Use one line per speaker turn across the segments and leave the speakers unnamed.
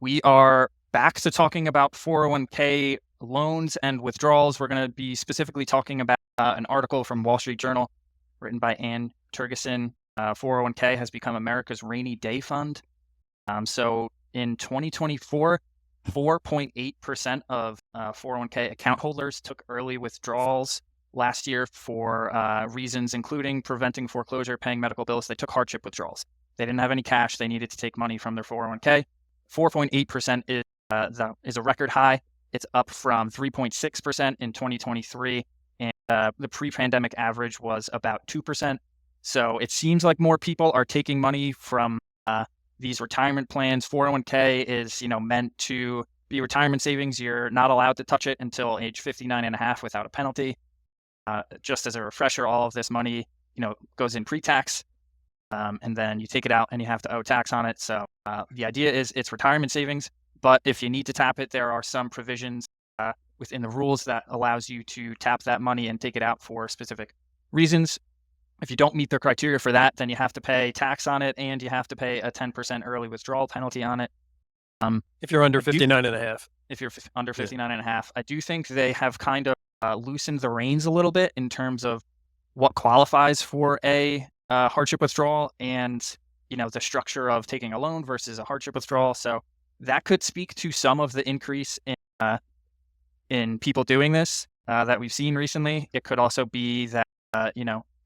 We are back to talking about 401k loans and withdrawals. We're going to be specifically talking about an article from Wall Street Journal written by Ann Turgeson. 401k has become America's rainy day fund. So in 2024, 4.8% of 401k account holders took early withdrawals last year for reasons including preventing foreclosure, paying medical bills. They took hardship withdrawals. They didn't have any cash. They needed to take money from their 401k. 4.8% is a record high. It's up from 3.6% in 2023, and the pre-pandemic average was about 2%. So it seems like more people are taking money from these retirement plans. 401k is, meant to be retirement savings. You're not allowed to touch it until age 59 and a half without a penalty. Just as a refresher, all of this money, goes in pre-tax, and then you take it out and you have to owe tax on it. So the idea is it's retirement savings, but if you need to tap it, there are some provisions within the rules that allows you to tap that money and take it out for specific reasons. If you don't meet the criteria for that, then you have to pay tax on it and you have to pay a 10% early withdrawal penalty on it.
If you're under 59 and a half.
If you're under 59 and a half, I do think they have kind of loosened the reins a little bit in terms of what qualifies for a hardship withdrawal and, the structure of taking a loan versus a hardship withdrawal. So that could speak to some of the increase in people doing this that we've seen recently. It could also be that,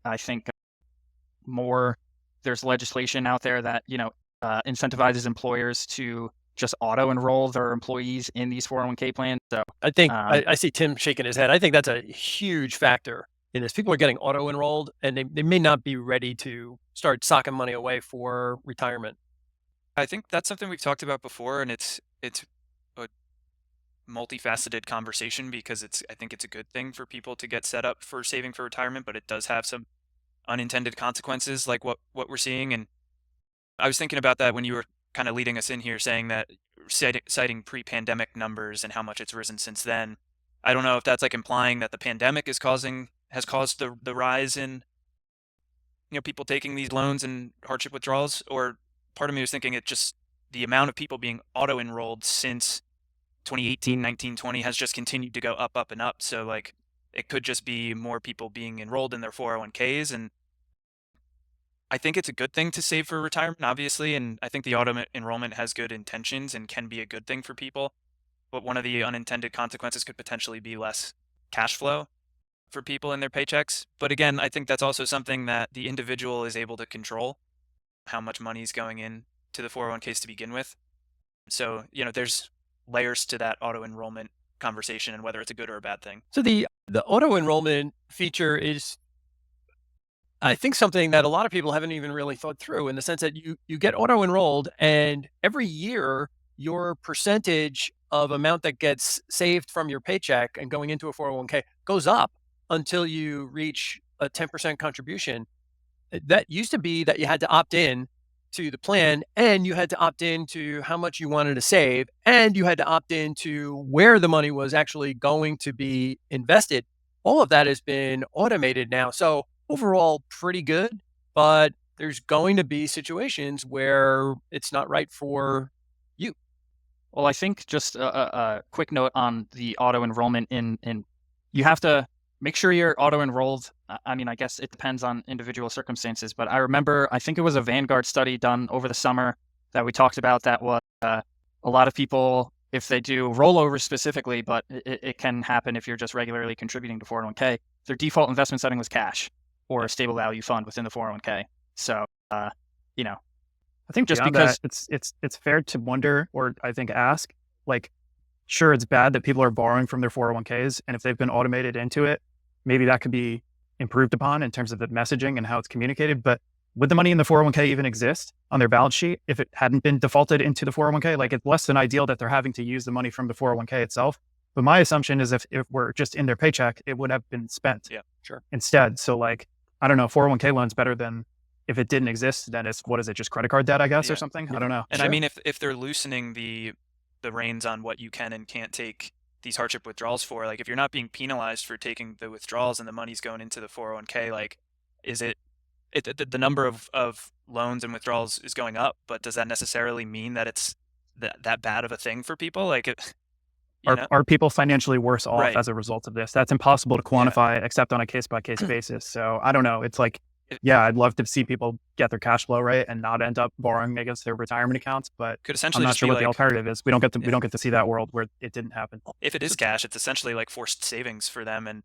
I think there's legislation out there that, incentivizes employers to just auto-enroll their employees in these 401k plans. So
I think I see Tim shaking his head. I think that's a huge factor in this. People are getting auto-enrolled and they may not be ready to start socking money away for retirement.
I think that's something we've talked about before, and it's a multifaceted conversation because I think it's a good thing for people to get set up for saving for retirement, but it does have some unintended consequences like what we're seeing. And I was thinking about that when you were kind of leading us in here, saying that citing pre-pandemic numbers and how much it's risen since then. I don't know if that's like implying that the pandemic has caused the rise in people taking these loans and hardship withdrawals, or part of me was thinking it just the amount of people being auto-enrolled since 2018, 19, 20 has just continued to go up and up. So like it could just be more people being enrolled in their 401ks. And I think it's a good thing to save for retirement, obviously. And I think the auto-enrollment has good intentions and can be a good thing for people. But one of the unintended consequences could potentially be less cash flow for people in their paychecks. But again, I think that's also something that the individual is able to control, how much money is going in to the 401ks to begin with. So, there's layers to that auto-enrollment conversation and whether it's a good or a bad thing.
So the auto-enrollment feature is, I think, something that a lot of people haven't even really thought through, in the sense that you get auto-enrolled and every year your percentage of amount that gets saved from your paycheck and going into a 401k goes up until you reach a 10% contribution. That used to be that you had to opt in to the plan, and you had to opt in to how much you wanted to save, and you had to opt in to where the money was actually going to be invested. All of that has been automated now. So overall, pretty good, but there's going to be situations where it's not right for you.
Well, I think just a quick note on the auto-enrollment in you have to make sure you're auto-enrolled. I mean, I guess it depends on individual circumstances, but I think it was a Vanguard study done over the summer that we talked about that was a lot of people, if they do rollover specifically, but it can happen if you're just regularly contributing to 401k, their default investment setting was cash or a stable value fund within the 401k. So,
I think just because it's fair to wonder, or I think ask, like, sure, it's bad that people are borrowing from their 401ks, and if they've been automated into it, maybe that could be improved upon in terms of the messaging and how it's communicated. But would the money in the 401k even exist on their balance sheet if it hadn't been defaulted into the 401k? Like, it's less than ideal that they're having to use the money from the 401k itself. But my assumption is if we're just in their paycheck, it would have been spent instead. So like, I don't know, 401k loan's better than if it didn't exist, then it's, what is it, just credit card debt, I guess, or something? I don't know.
And I mean, if they're loosening the reins on what you can and can't take these hardship withdrawals for, like if you're not being penalized for taking the withdrawals and the money's going into the 401k, like is the number of loans and withdrawals is going up, but does that necessarily mean that it's that bad of a thing for people. Like, you know,
Are people financially worse off
Right.
as a result of this? That's impossible to
Yeah.
quantify except on a case by case basis. So I don't know. It's like,
It-
yeah, I'd love to see people get their cash flow right and not end up borrowing against their retirement accounts, but
could
I'm
essentially
not
just
sure
be
what the
like,
alternative is. We don't
Yeah.
get to see that world where it didn't happen.
if it is cash, it's essentially like forced savings for them. And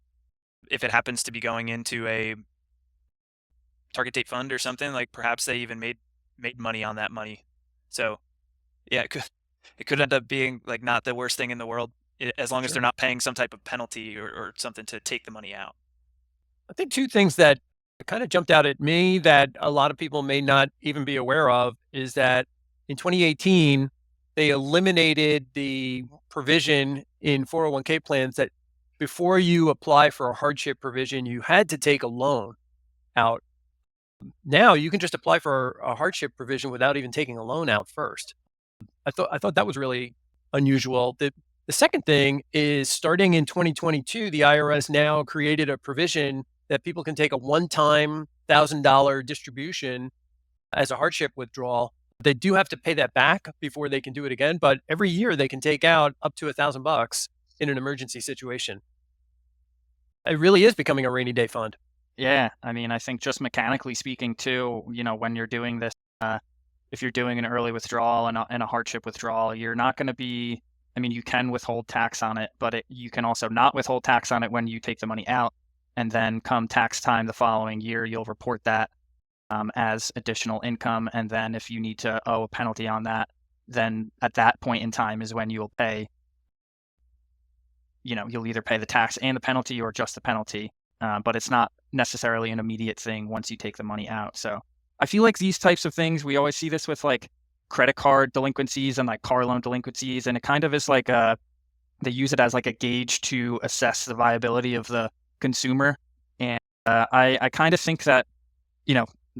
if it happens to be going into a target date fund or something, like perhaps they even made money on that money. So yeah, it could end up being like not the worst thing in the world, as long as
Sure.
they're not paying some type of penalty or something to take the money out.
I think two things that kind of jumped out at me that a lot of people may not even be aware of is that in 2018, they eliminated the provision in 401k plans that before you apply for a hardship provision, you had to take a loan out. Now you can just apply for a hardship provision without even taking a loan out first. I thought that was really unusual. The second thing is starting in 2022, the IRS now created a provision that people can take a one-time $1,000 distribution as a hardship withdrawal. They do have to pay that back before they can do it again, but every year they can take out up to $1,000 in an emergency situation. It really is becoming a rainy day fund.
Yeah, I mean, I think just mechanically speaking too, when you're doing this, if you're doing an early withdrawal and a hardship withdrawal, you're not going to be, I mean, you can withhold tax on it, but you can also not withhold tax on it when you take the money out. And then come tax time the following year, you'll report that as additional income. And then if you need to owe a penalty on that, then at that point in time is when you'll pay, you'll either pay the tax and the penalty or just the penalty. But it's not necessarily an immediate thing once you take the money out. So I feel like these types of things, we always see this with like credit card delinquencies and like car loan delinquencies. And it kind of is like they use it as like a gauge to assess the viability of the consumer. And I kind of think that,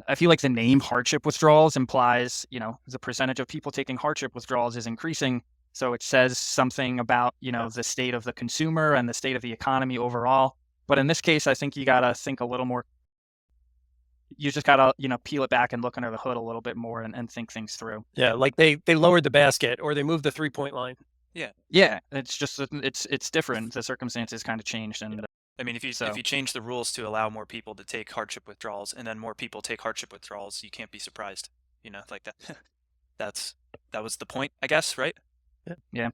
I feel like the name hardship withdrawals implies, the percentage of people taking hardship withdrawals is increasing. So it says something about, the state of the consumer and the state of the economy overall. But in this case, I think you got to think a little more. You just got to, peel it back and look under the hood a little bit more and think things through.
Yeah, like they lowered the basket or they moved the 3-point line.
Yeah, it's just it's different. The circumstances kind of changed, and
I mean, if you change the rules to allow more people to take hardship withdrawals, and then more people take hardship withdrawals, you can't be surprised. Like that. That was the point, I guess, right?
Yeah.